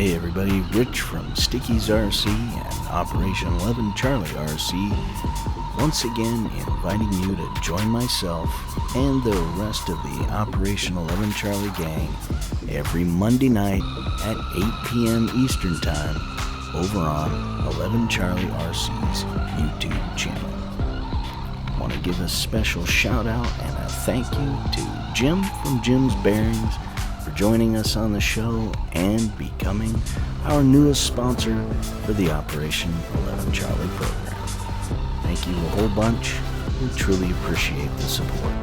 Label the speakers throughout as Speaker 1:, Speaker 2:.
Speaker 1: Hey everybody, Rich from Stickies RC and Operation 11 Charlie RC once again inviting you to join myself and the rest of the Operation 11 Charlie gang every Monday night at 8 p.m. Eastern Time over on 11 Charlie RC's YouTube channel. I want to give a special shout out and a thank you to Jim from Jim's Bearings for joining us on the show and becoming our newest sponsor for the Operation 11 Charlie program. Thank you a whole bunch. We truly appreciate the support.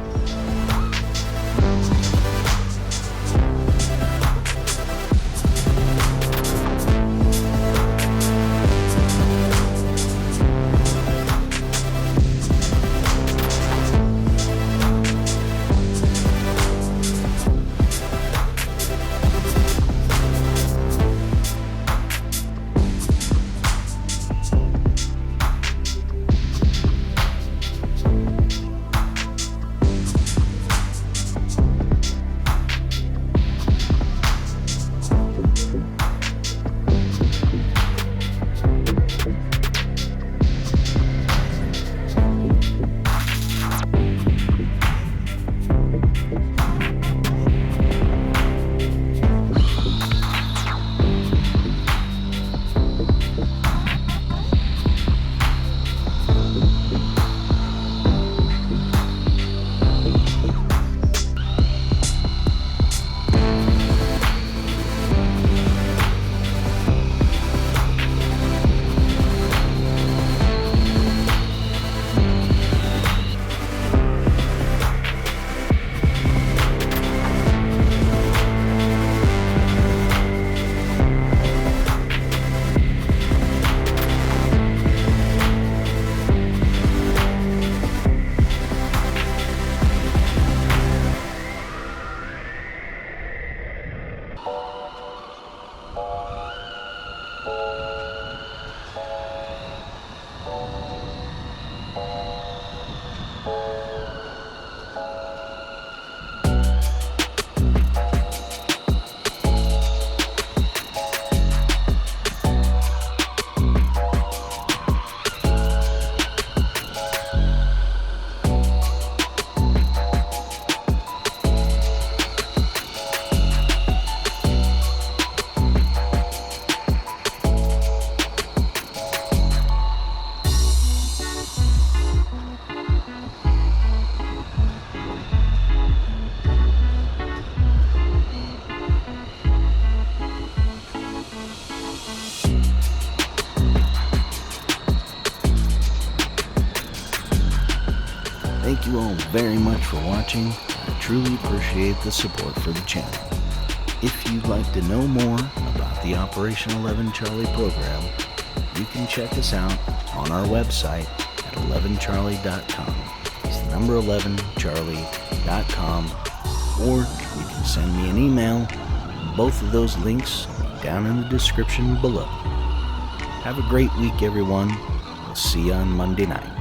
Speaker 1: Thank you all very much for watching. I truly appreciate the support for the channel. If you'd like to know more about the Operation 11 Charlie program, you can check us out on our website at 11charlie.com. It's the number 11charlie.com, or you can send me an email. Both of those links are down in the description below. Have a great week, everyone. We'll see you on Monday night.